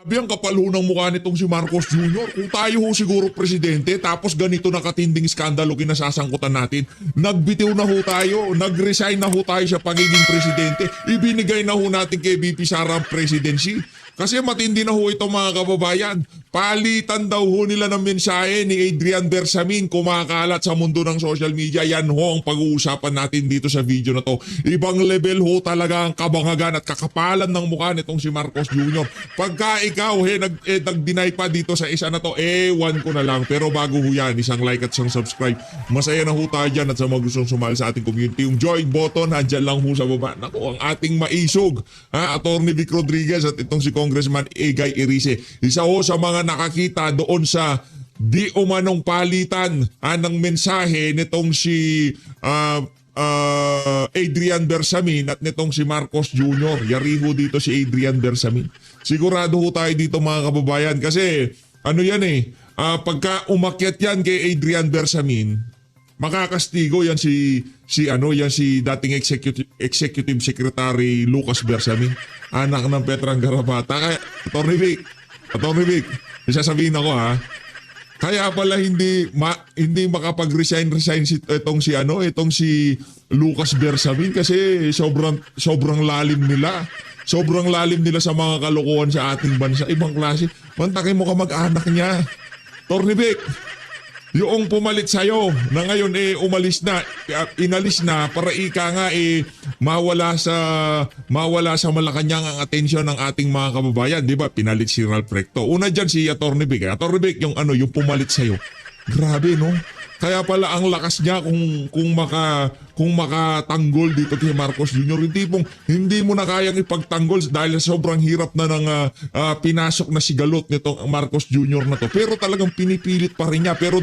Ang kapal ho ng mukha nitong si Marcos Jr. Kung tayo ho siguro presidente tapos ganito nakatinding skandalo kinasasangkutan natin, nagbitiw na ho tayo, nag-resign na ho tayo sa pagiging presidente, ibinigay na ho natin kay VP Sara ang presidency. Kasi matindi na ho ito mga kababayan. Palitan daw ho nila ng mensahe ni Adrian Bersamin kumakalat sa mundo ng social media. Yan ho ang pag-uusapan natin dito sa video na to. Ibang level ho talaga ang kabangagan at kakapalan ng mukha nitong si Marcos Jr. Pagka ikaw nag-deny pa dito sa isa na to, ewan ko na lang. Pero bago ho yan, isang like at isang subscribe. Masaya na ho tayo dyan at sa mga gustong sumali sa ating community. Yung join button, handyan lang ho sa baba. Naku, ang ating maisog, Attorney Vic Rodriguez at itong si Congressman Egay Erice. Isa ho sa mga nakakita doon sa di umanong palitan ng mensahe nitong si Adrian Bersamin at nitong si Marcos Jr. Yari ho dito si Adrian Bersamin. Sigurado ho tayo dito mga kababayan kasi ano yan pagka umakyat yan kay Adrian Bersamin, makakastigo yan si dating executive secretary Lucas Bersamin, anak ng Petrang Garabata. Kaya Attorney Vic, isasabihin ako kaya pala hindi makapag-resign itong si Lucas Bersamin kasi sobrang lalim nila. Sobrang lalim nila sa mga kalokohan sa ating bansa. Ibang klase. Mantakin mo ka mag-anak niya. Attorney Vic, yung pumalit sa'yo na ngayon inalis na para ika nga mawala sa Malacanang ang atensyon ng ating mga kababayan, di ba? Pinalit si Ralph Recto. Una diyan si Attorney Vic. Attorney Vic, yung pumalit sa'yo. Grabe, no? Kaya pala ang lakas niya kung makatanggol dito kay Marcos Jr. Hindi mo na kayang ipagtanggol dahil sobrang hirap na ng pinasok na sigalot nitong Marcos Jr. na to. Pero talagang pinipilit pa rin niya. Pero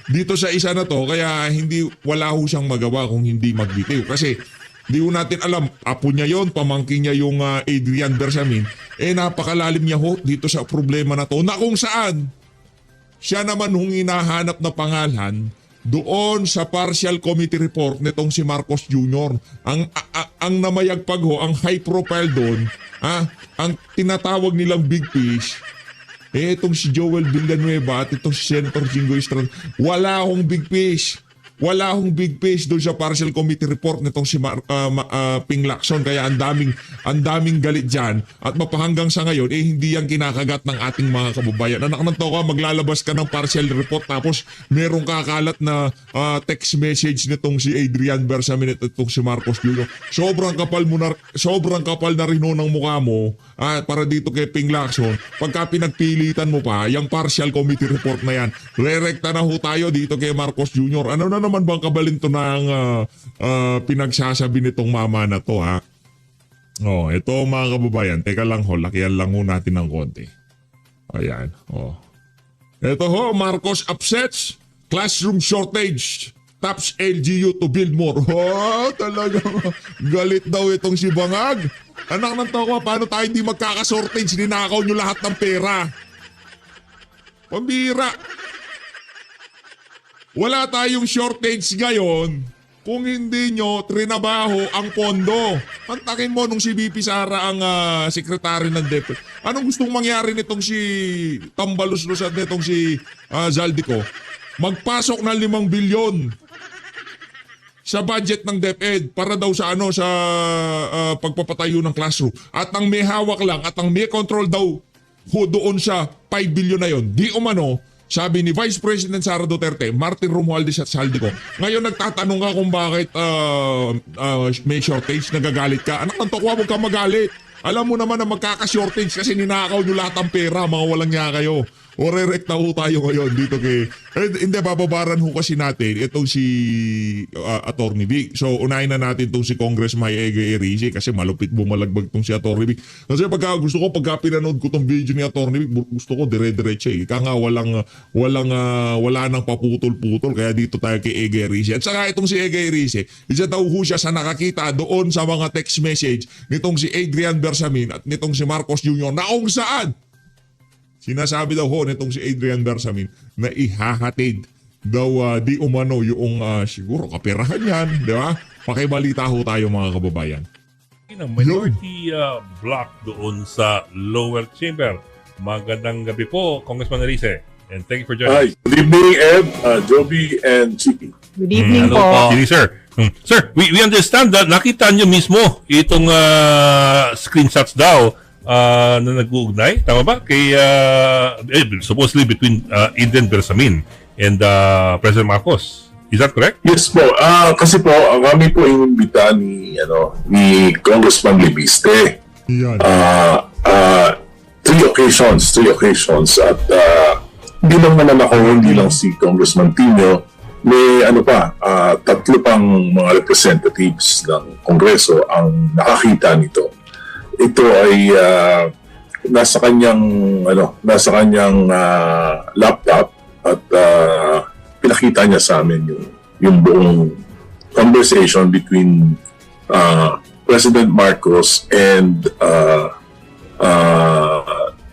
dito sa isa na to, kaya wala ho siyang magawa kung hindi magbitiw. Kasi di ho natin alam, apo niya yon, pamangkin niya yung Adrian Bersamin. Napakalalim niya ho dito sa problema na to na kung saan siya naman hong hinahanap na pangalan doon sa partial committee report nitong si Marcos Jr. Ang namayagpag ho, ang high profile doon, ang tinatawag nilang big fish, itong si Joel Villanueva at itong si Senator Jingo Estrada, wala akong big fish. Wala akong big fish doon sa partial committee report nitong si Ping Lacson. Kaya ang daming galit dyan. At mapahanggang sa ngayon, hindi yan kinakagat ng ating mga kababayan. Anak ng toka, maglalabas ka ng partial report tapos merong kakalat na text message nitong si Adrian Bersamin at itong si Marcos Jr. Sobrang kapal na rin ho ng mukha mo para dito kay Ping Lacson. Pagka pinagpilitan mo pa, yung partial committee report na yan, rerekta na ho tayo dito kay Marcos Jr. Ano na naman bang kabalinto na ang pinagsasabi nitong mama na to ito mga kababayan, teka lang ho, lakihan lang ho natin ng konti. Ayan, ito ho, Marcos upsets, classroom shortage, taps LGU to build more. Talagang galit daw itong si Bangag. Anak ng toko, paano tayo hindi magkaka-shortage? Ninakaw nyo lahat ng pera. Pambira. Wala tayong shortage ngayon kung hindi nyo trinabaho ang pondo. Pantakin mo nung si VP Sara ang sekretary ng DepEd. Anong gustong mangyari nitong si Tambalus-Lus at nitong si Zaldico? Magpasok ng 5 bilyon sa budget ng DepEd para daw sa pagpapatayo ng classroom. At ang may hawak lang at ang may control daw doon sa 5 bilyon na yon. Di umano, sabi ni Vice President Sara Duterte, Martin Romualdez at Zaldico, ngayon nagtatanong ka kung bakit may shortage, nagagalit ka. Anak ng tokwa, huwag ka magalit. Alam mo naman na magkaka-shortage kasi ninakaw nyo lahat ng pera, mga walang niya kayo. O re-rekta ho tayo ngayon dito hindi, bababaran ho kasi natin itong si Attorney Vic. So unahin na natin itong si Congressman Egay Erice kasi malupit bumalagbag itong si Attorney Vic. Kasi pagka pinanood ko itong video ni Attorney Vic, gusto ko dire-diretso Ika nga wala nang paputol-putol, kaya dito tayo kay Egay Erice. At saka itong si Egay Erice, isa daw ho siya sa nakakita doon sa mga text message nitong si Adrian Bersamin at nitong si Marcos Jr. na kung saan sinasabi daw ho nitong si Adrian Bersamin na ihahatid daw di umano yung siguro kaperahan yan, di ba? Pakibalita ho tayo mga kababayan. Minority block doon sa lower chamber Magandang gabi po, Congressman Erice. And thank you for joining Hi, us. good evening, Ed, Joby, and Chicky. Good evening Hello po. Sige, sir. Sir, we understand that nakita nyo mismo itong screenshots daw na nag-uugnay. Tama ba? Kay, supposedly between Adrian Bersamin and President Marcos. Is that correct? Yes po, kasi po, kami po inimbita ni Congressman Libiste. Yan. Three occasions, at hindi lang naman ako, hindi lang si Congressman Tino, may tatlo pang mga representatives ng Kongreso ang nakakita nito. Ito ay nasa kanyang laptop at pinakita niya sa amin yung buong conversation between President Marcos and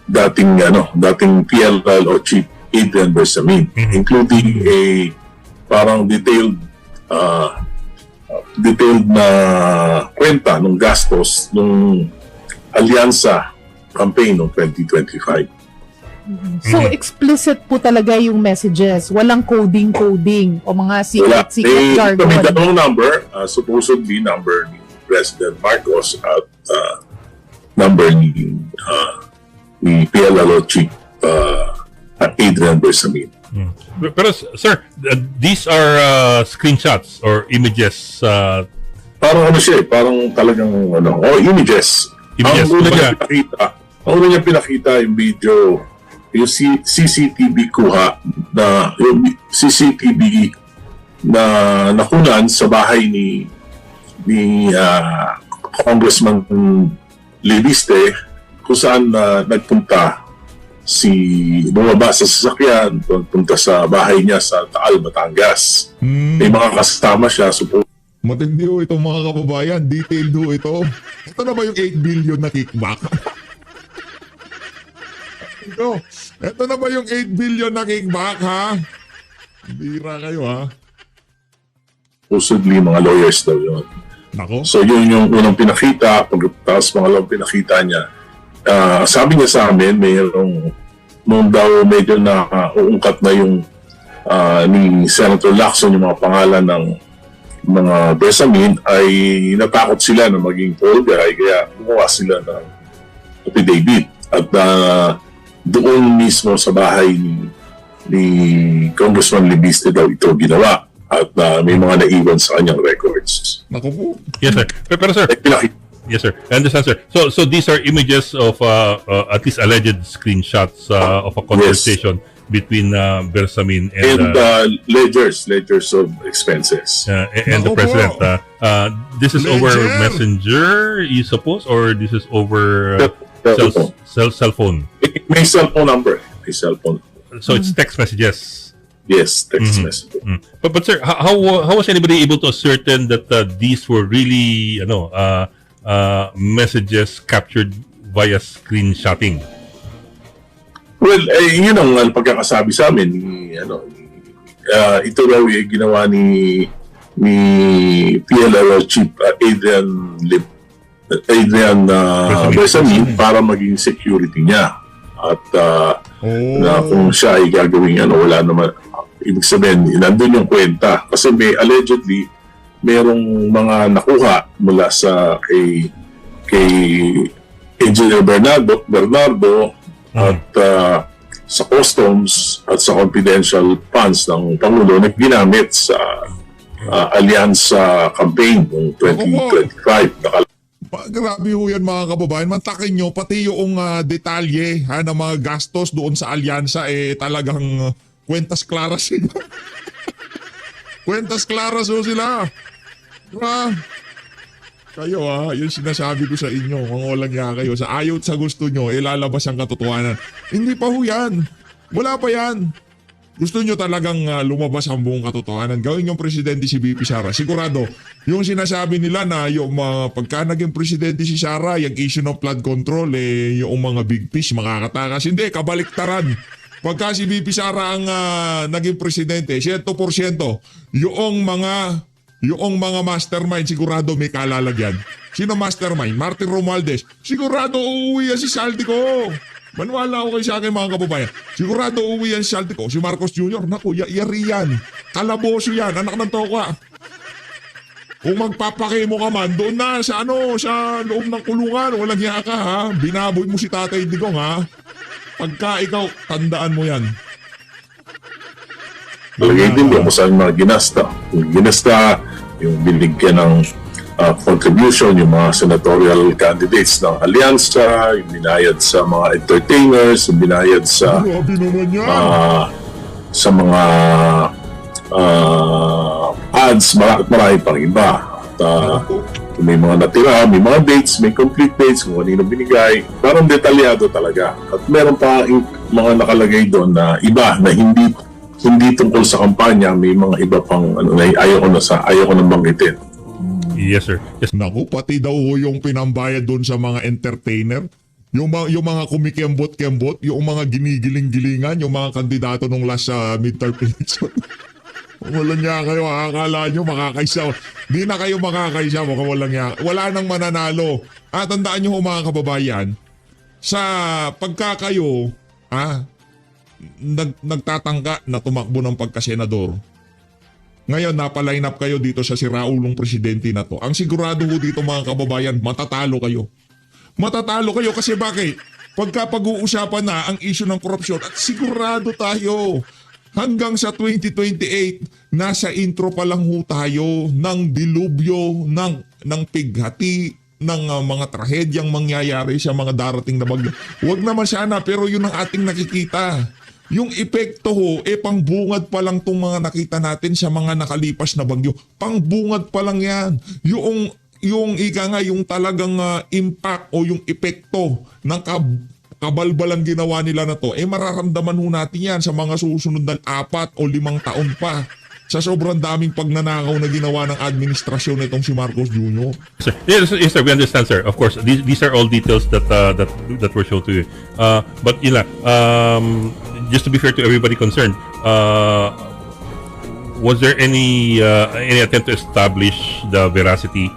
dating PLL o Chief Adrian Bersamin, including a parang detailed na kwenta ng gastos ng alyansa campaign ng 2025. So, explicit po talaga yung messages. Walang coding o mga secret Kami jargon. dalawang number, supposedly number ni President Marcos at number ni PLL Chief Adrian Bersamin. Pero sir, these are screenshots or images. Parang parang talagang images. Images, Ang una niya pinakita yung video, yung CCTV kuha yung CCTV na nakunan sa bahay ni Congressman Libiste, kung saan nagpunta bumaba sa sasakyan, punta sa bahay niya sa Taal, Batangas. May mga kasama siya. Matindi ho itong mga kababayan. Detailed ho ito. Ito na ba yung 8 billion na kickback? Ito na ba yung 8 billion na kickback, ha? Bira kayo, ha? Supposedly, mga lawyers daw yun. Nako. So yun yung unang pinakita. Pagkatapos mga pinakita niya, sabi niya sa amin, nung daw medyo na uungkat na yung ni Senator Lacson yung mga pangalan ng mga Bersamin, ay natakot sila na maging fall guy, kaya gumawa sila ng affidavit. At doon mismo sa bahay ni Congressman Libiste daw ito ginawa. At may mga naiwan sa kanyang records. Nako po. Yes, sir. Pero sir, yes, sir. I understand, sir. So these are images of at least alleged screenshots of a conversation between Bersamin and ledgers of expenses. and the president. This is over Messenger, you suppose, or this is over cell phone? May cellphone number. So it's text messages. Yes, text message. But sir, how was anybody able to ascertain that these were really messages captured via screenshotting? Well, yun ang pagkakasabi sa amin. Ito raw ginawa ni PLL Chief Adrian Bersamin para maging security niya. At na kung siya ay gagawin wala naman. Ibig sabihin, nandun yung kwenta. Kasi allegedly, merong mga nakuha mula sa kay Engineer Bernardo at sa customs at sa confidential funds ng Pangulo na ginamit sa Alyansa campaign ng 2025. Grabe ho yan mga kababayan. Mantakin nyo, pati yung detalye ng mga gastos doon sa alyansa talagang kwentas claras sila. Kwentas claras ho sila. Diba? Kayo yung sinasabi ko sa inyo, mangolang ya kayo. Sa ayaw at sa gusto nyo, ilalabas ang katotohanan. Hindi pa ho yan. Wala pa yan. Gusto nyo talagang lumabas ang buong katotohanan. Gawin yung presidente si VP Sara. Sigurado, yung sinasabi nila na yung pagka naging presidente si Sara, yung issue ng flood control, yung mga big fish makakatakas. Hindi, kabaliktaran. Pagka si VP Sara ang naging presidente, 100%, yung mga mastermind sigurado may kalalagyan. Sino mastermind? Martin Romualdez. Sigurado uuwi yan si Saldico. Maniwala ako kayo sa akin mga kababayan. Sigurado uuwi yan si Saldico, si Marcos Jr. Naku, yari yan. Kalaboso yan, anak ng toka. Kung magpapakimo ka man, doon na sa sa loob ng kulungan, walang hiya ka ha. Binaboy mo si Tatay Digong ha. Pagka ikaw, tandaan mo yan. Talagay din mo sa mga ginasta. Yung ginasta, yung binigyan ng contribution, yung mga senatorial candidates ng alyansa, yung binayad sa mga entertainers, yung binayad sa Grabe naman yan. sa mga ads, marami pang iba. At kung may mga natira, may mga dates, may complete dates, kung kanino binigay, parang detalyado talaga. At meron pa mga nakalagay doon na iba na hindi tungkol sa kampanya, may mga iba pang na ayaw ko nang banggitin. Yes, sir. Yes. Naku, pati daw yung pinambayad doon sa mga entertainer. Yung mga kumikembot-kembot, yung mga ginigiling-gilingan, yung mga kandidato nung last midterm election. Walang niya kayo, akala nyo makakaisa. Di na kayo makakaisa, walang niya. Wala nang mananalo. At tandaan nyo mga kababayan, sa pagka kayo, nagtatangka na tumakbo ng pagkasenador, ngayon napaline up kayo dito sa siraulong presidente na to. Ang sigurado ko dito mga kababayan, matatalo kayo. Matatalo kayo kasi bakit? Pagka pag-uusapan na ang issue ng korupsyon, at sigurado tayo, hanggang sa 2028, nasa intro pa lang ho tayo ng dilubyo, ng pighati, ng mga trahedyang mangyayari sa mga darating na bagyo. Huwag naman sana, pero yun ang ating nakikita. Yung epekto ho, pangbungad pa lang itong mga nakita natin sa mga nakalipas na bagyo. Pangbungad pa lang yan. Yung talagang impact o yung epekto ng kabalbalang ginawa nila na to, mararamdaman ho natin yan sa mga susunod na 4 o 5 taon pa. Sa sobrang daming pagnanakaw na ginawa ng administrasyon nitong si Marcos Jr. Sir. Yes, sir, we understand, sir. Of course, these are all details that were shown to you. But yun lang, just to be fair to everybody concerned, was there any attempt to establish the veracity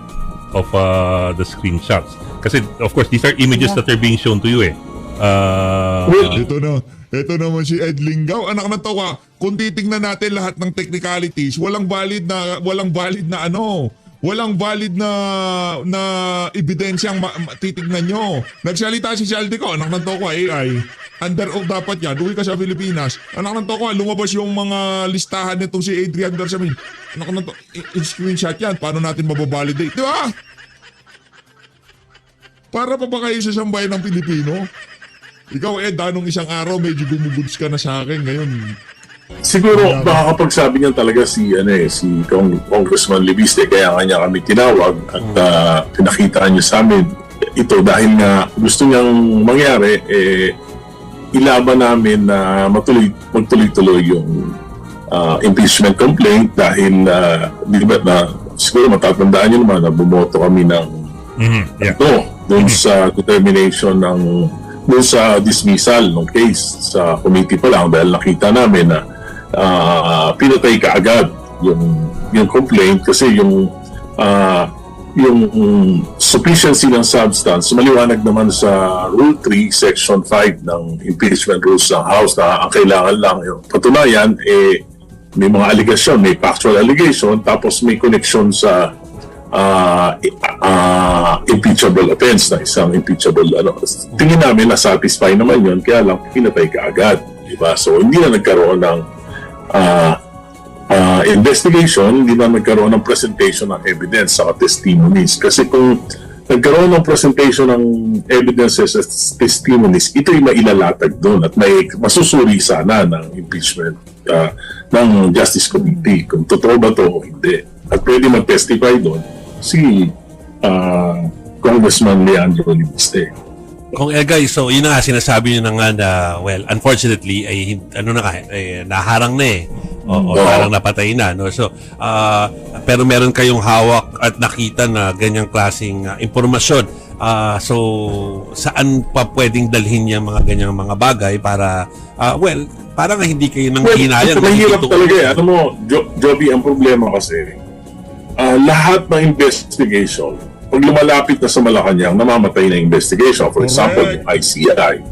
of the screenshots? Kasi, of course, these are images that are being shown to you Ito naman si Ed Lingaw, anak ng tawa. Kung titingnan natin lahat ng technicalities, walang valid na ebidensyang titignan nyo. Nagsalita si Saldico, anak ng toko, AI. Under oath dapat yan, uwi ka sa Pilipinas. Anak ng toko, lumabas yung mga listahan nitong si Adrian Bersamin. Anak ng toko, screenshot yan, paano natin mababalidate? Di ba? Para pa ba kayo sa sambayan ng Pilipino? Ikaw danong isang araw medyo gumuguds ka na sa akin ngayon. Siguro baka kapag sabi niya talaga si Congressman Libiste, kaya nga niya kami tinawag at pinakita niya sa amin ito dahil nga gusto niyang mangyari, ilaban namin na magtuloy-tuloy yung impeachment complaint dahil di ba siguro matatandaan niyo naman na bumoto kami ng doon sa determination doon sa dismissal ng case sa committee pa lang dahil nakita namin na pinatay kaagad yung complaint kasi yung sufficiency ng substance maliwanag naman sa Rule 3, Section 5 ng impeachment rules ng House na ang kailangan lang yung patunayan may mga allegation, may factual allegation tapos may connection sa impeachable offense na isang impeachable tingin namin na satisfy naman yun kaya lang pinatay ka agad, diba? So hindi na nagkaroon ng investigation, hindi na nagkaroon ng presentation ng evidence sa testimonies kasi kung nagkaroon ng presentation ng evidences at testimonies, ito'y mailalatag doon at may masusuri sana ng impeachment ng Justice Committee kung totoo ba to o hindi at pwede mag-testify doon si Congressman Leandro Libiste. Kung guys, so yun na nga sinasabi niyo na nga na well, unfortunately ay naharang na o parang napatay na no. So pero meron kayong hawak at nakita na ganyang klaseng impormasyon. So saan pa pwedeng dalhin yung mga ganyang mga bagay para parang hindi kayo nang hinayang. Mahirap talaga Ano mo, Joby, ang problema kasi lahat ng investigation, pag lumalapit na sa Malacanang, namamatay na investigation. For example, yung ICI.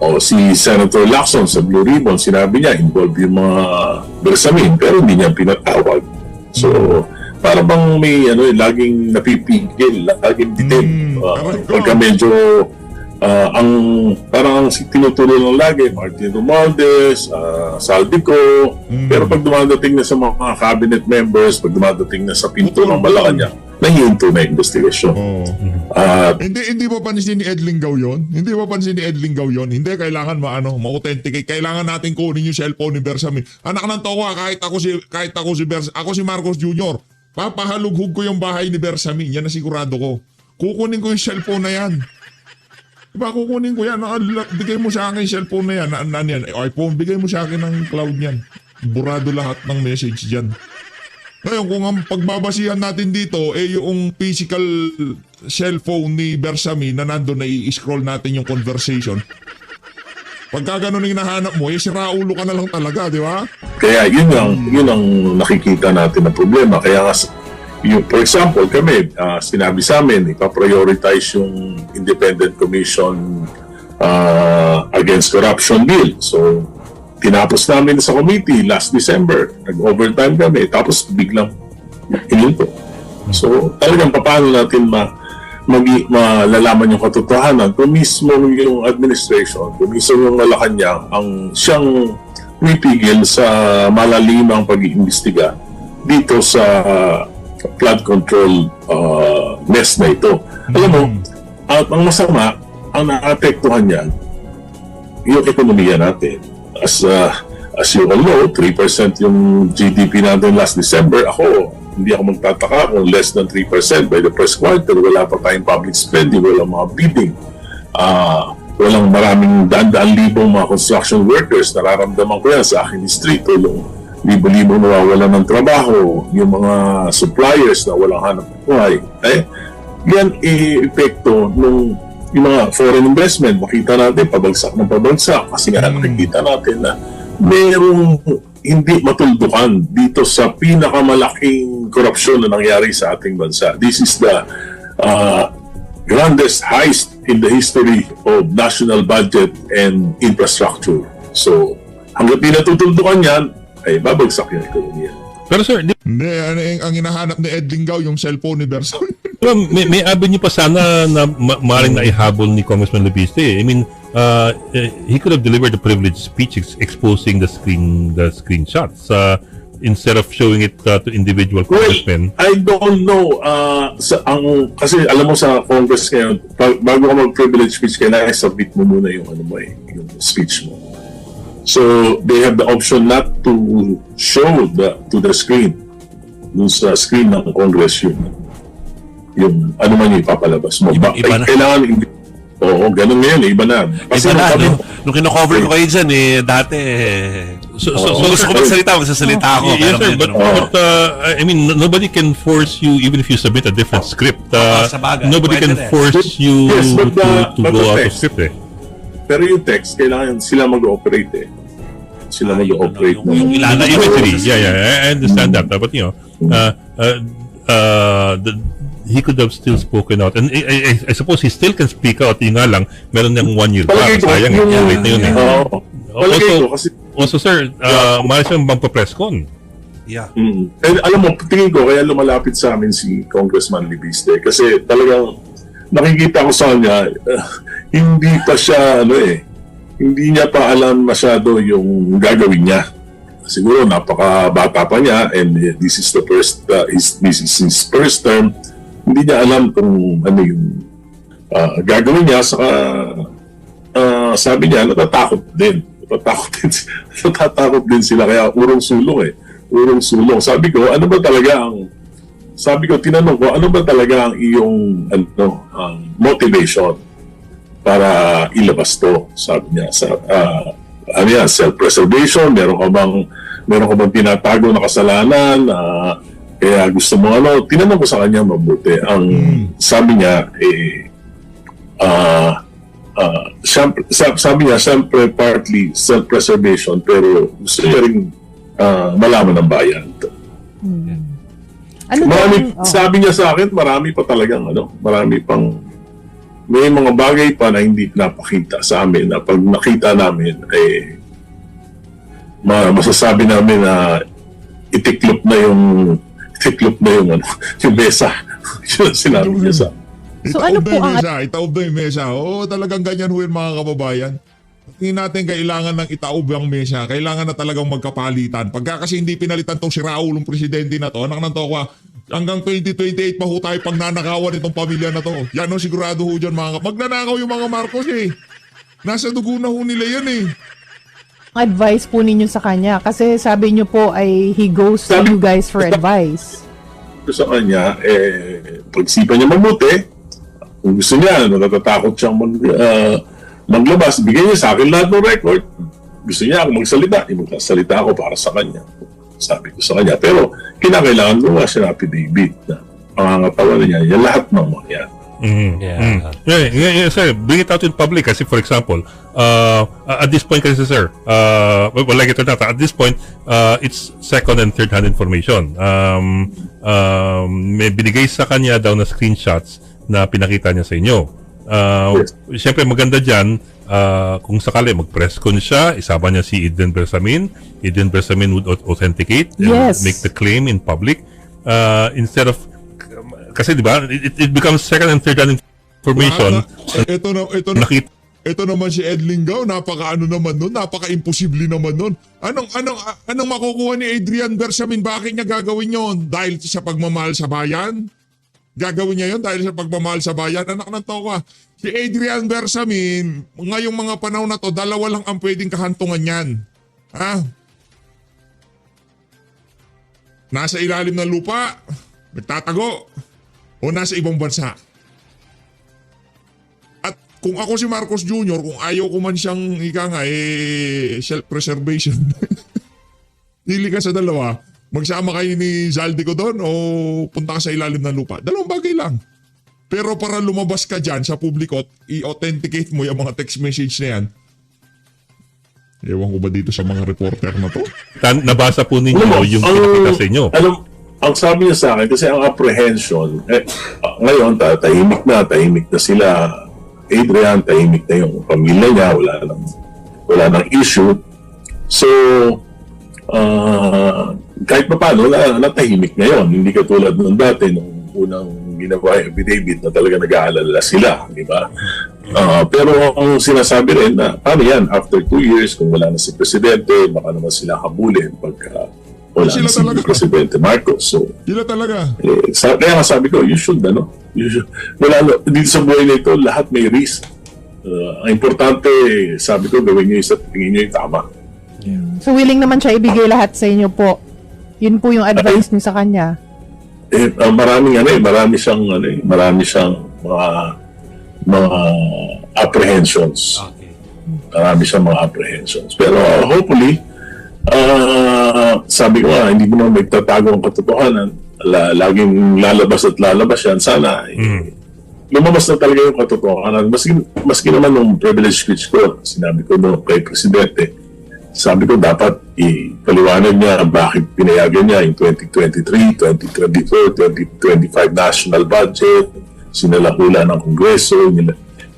O si Senator Lacson sa Blue Ribbon, sinabi niya involved yung mga Bersamin pero hindi niya pinatawag. So, para bang may laging napipigil, laging bitin. Pagka medyo ang parang tinuturo lang lagi, Martin Romualdez, Saldico, pero pag dumadating na sa mga cabinet members, pag dumadating na sa pinto ng Malacanang, nahihinto na investigasyon. Hindi ba pansin ni Ed Lingaw yun? Hindi ba pansin ni Ed Lingaw yun? Hindi, kailangan ma-authenticate. Kailangan natin kunin yung cellphone ni Bersamin. Anak ng toka, ako si Marcos Jr. Papahalughog ko yung bahay ni Bersamin. Yan na sigurado ko. Kukunin ko yung cellphone na yan. Diba, kukunin ko yan. Bigay mo sa akin yung cellphone na yan. Yan. iPhone, bigay mo sa akin ng cloud yan. Burado lahat ng message dyan. Ngayon, kung ang pagbabasihan natin dito, yung physical cellphone ni Bersamin na nandun na i-scroll natin yung conversation. Pagka ganun yung hinahanap mo, sira ulo ka na lang talaga, di ba? Kaya yun ang nakikita natin na problema. Kaya nga, for example, kami, sinabi sa amin, ipaprioritize yung Independent Commission Against Corruption Bill. So, tinapos namin sa committee last December. Nag-overtime kami. Tapos biglang hininto. So, talagang paano natin malalaman yung katotohanan kung mismo yung administration, kung mismo yung Malacanang ang siyang pipigil sa malalimang pag-iimbestiga dito sa flood control mess na ito. Alam mo, at ang masama, ang naapektuhan niyan, yung ekonomiya natin. As you all know, 3% yung GDP natin last December. Hindi ako magtataka kung less than 3% by the first quarter. Wala pa tayong public spending, walang mga bidding. Walang maraming daan-daan libong mga construction workers. Nararamdaman ko yan sa aking distrito. Yung libo-libo nawawalan ng trabaho, yung mga suppliers na walang hanap buhay. Yan epekto nung yung mga foreign investment. Makita natin pabagsak ng pabagsak kasi nga nakikita natin na mayroong hindi matuldukan dito sa pinakamalaking korupsyon na nangyari sa ating bansa. This is the grandest heist in the history of national budget and infrastructure. So, hanggang di natutuldukan yan, ay babagsak yung ekonomiya. Pero sir, Hindi, ang hinahanap ni Ed Lingaw, yung cellphone ni Bersamin. may avenue pa sana na maaaring naihabol ni Congressman Lubiste. I mean, he could have delivered a privileged speech exposing the screenshots instead of showing it to individual congressmen. I don't know. Kasi alam mo sa Congress ngayon, bago ka mag-privilege speech, kailangan i-submit mo muna yung yung speech mo. So they have the option not to show to the screen, dun sa screen ng Congress yung ano man yung ipapalabas mo. Iba na. Kailangan oo, ganun ngayon, iba na. Kasi nung kino-cover ko kayo dyan, dati, So, gusto ko magsasalita ako. Yes, sir, but I mean, nobody can force you, even if you submit a different script. sa bagay, Nobody can pwede force you Yes, but to go out of text. script. Pero yung text, kailangan sila mag-operate Sila mag-operate na. yung ilala yun. Eventually, yeah, I understand that. But you know, he could have still spoken out, and I suppose he still can speak out. Yung nga lang, meron niyang 1 year pa. Palagay ko, Sayang, late na yun. Palagay ko kasi Also, sir, maalis yung bang pa-press con? Yeah. And alam mo, tingin ko, kaya lumalapit sa amin si Congressman Libiste kasi talagang nakikita ko sa kanya, hindi pa siya, hindi niya pa alam masyado yung gagawin niya. Siguro napakabata pa niya and this is his first term. Hindi niya alam kung ano yung gagawin niya. Saka sabi niya, natatakot din sila kaya urong sulong. Sabi ko, tinanong ko, ano ba talaga ang iyong motivation para ilabas to? Sabi niya, self-preservation, meron ka bang tinatago na kasalanan, kaya gusto mo tinanong ko sa kanya mabuti. Ang sabi niya, sabi niya, siyempre partly self-preservation, pero gusto niya rin malaman ng bayan. Ano Sabi niya sa akin, marami pa talagang marami pang may mga bagay pa na hindi pinapakita sa amin na pag nakita namin, masasabi namin na itiklop na yung yung mesa. Yun ang sinabi niya sa So ano po ang Itaob na yung mesa. Oo, talagang ganyan ho yun mga kababayan. Tingin natin kailangan ng itaob ang mesa. Kailangan na talagang magkapalitan. Pagka kasi hindi pinalitan tong si Raulong presidente na to, anak ng tokwa, hanggang 2028 pa ho tayo pag nanakawan itong pamilya na to. Yan ho, sigurado ho dyan mga magnanakaw yung mga Marcos eh. Nasa dugo na ho nila yan eh. advice po ninyo sa kanya? Kasi sabi niyo po ay he goes to you guys for advice. Sa kanya, pag-isipan niya mabuti. Kung gusto niya, natatakot siyang maglabas, bigyan niya sa akin lahat ng record. Gusto niya ako magsalita, magsasalita ako para sa kanya. Sabi ko sa kanya. Pero kinakailangan ko nga siya na affidavit na pangangatawan niya, yan lahat ng mga yan. Yeah, sir. Bring it out in public. Kasi for example, at this point kasi sir, well, like it or not, at this point, it's second and third hand information. May binigay sa kanya daw na screenshots na pinakita niya sa inyo. Siyempre maganda dyan, kung sakali mag-press con siya, isama niya si Eden Bersamin. Eden Bersamin would authenticate and make the claim in public. Instead of, kasi di ba, it becomes second and third hand information. Ito naman si Ed Lingaw, napaka-ano naman nun, napaka-imposible naman nun. Anong makukuha ni Adrian Bersamin? Bakit niya gagawin yon? Dahil sa pagmamahal sa bayan? Gagawin niya yon dahil sa pagmamahal sa bayan? Anak ng toka. Si Adrian Bersamin, ngayong mga panahon na to, dalawa lang ang pwedeng kahantungan yan. Nasa ilalim ng lupa, nagtatago, o nasa ibang bansa. At kung ako si Marcos Jr., kung ayaw ko man siyang self-preservation, hili ka sa dalawa, magsama kayo ni Zaldico doon o punta ka sa ilalim ng lupa. Dalawang bagay lang. Pero para lumabas ka dyan sa publiko at i-authenticate mo yung mga text message na yan, ewan ko ba dito sa mga reporter na to? Nabasa po ninyo yung pinakita sa inyo. Ang sabi niya sa akin, kasi ang apprehension, ngayon, tahimik na sila. Adrian, tahimik na yung pamilya niya, wala nang issue. So, kahit pa paano, natahimik ngayon. Hindi katulad nung dati, nung unang ginawa yung affidavit na talaga nag-aalala sila, di ba? Pero ang sinasabi rin na, paano yan, after 2 years, kung wala na si Presidente, baka naman sila habulin pagka wala na si Presidente Marcos. So, sila talaga. Kaya nga sabi ko, you should. Dito sa buhay na ito, lahat may risk. Ang importante, sabi ko, gawin nyo sa tingin nyo yung tama. So willing naman siya ibigay lahat sa inyo po. Yun po yung advice niyo sa kanya. Marami siyang mga apprehensions. Okay. Marami siyang mga apprehensions. Pero hopefully, sabi ko nga, hindi mo naman magtatago ang katotohanan. Laging lalabas at lalabas yan. Sana, lumabas na talaga yung katotohanan. Maski naman nung privilege speech ko, sinabi ko no kay Presidente, sabi ko dapat ipaliwanag niya bakit pinayagan niya yung 2023, 2024, 2025 national budget, sinalahula ng Kongreso,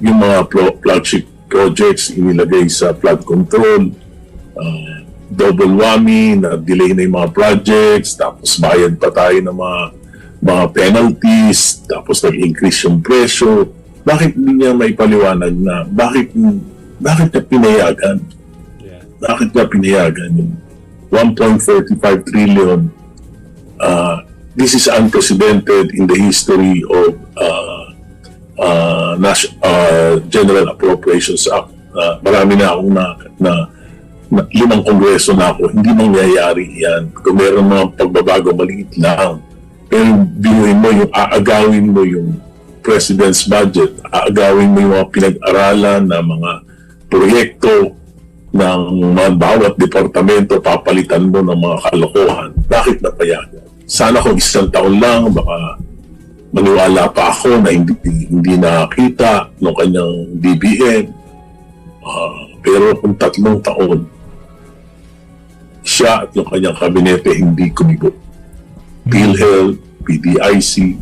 yung mga flagship projects inilagay sa flood control, double whammy, na-delay na yung mga projects, tapos bayad pa tayo ng mga penalties, tapos nag-increase yung presyo. Bakit hindi niya may paliwanag na bakit niya pinayagan? Bakit niya pinayagan yung 1.45 trillion? This is unprecedented in the history of General Appropriations Act. Marami na akong na 5 kongreso na ako, hindi mangyayari yan. Kung meron mga pagbabago, maliit lang. Pero binuhin mo aagawin mo yung President's budget, aagawin mo yung mga pinag-aralan na mga proyekto ng mga bawat departamento, papalitan mo ng mga kalokohan. Bakit napayagan? Sana kung 1 taon lang, baka maniwala pa ako na hindi nakakita ng kanyang DBM. Pero kung 3 taon, siya at ng kanyang kabinete hindi kumibo. PhilHealth, PDIC,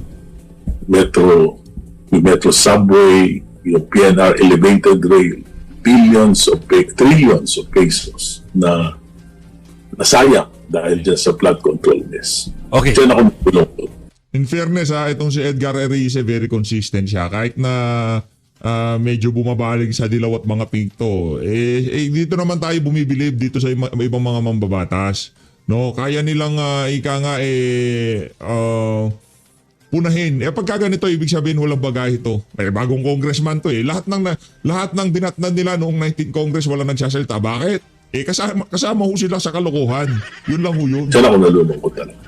Metro Subway, yung PNR elevated rail, trillions of pesos na nasayang dahil dyan sa flood control mess. Okay. Diyan ako nagulong. In fairness itong si Edgar Erice very consistent siya kahit na medyo bumabalik sa dilaw at mga pinto. Dito naman tayo bumibilib dito sa ibang mga mambabatas. No, kaya nilang ika nga punahin. Pagka ganito ibig sabihin walang bagahe ito. Bagong congressman to Lahat ng dinatnan nila noong 19 Congress wala nagsasalita. Bakit? Kasama ho sila sa kalokohan. Yun lang ho yun. Diyan ako nalulungkot talaga.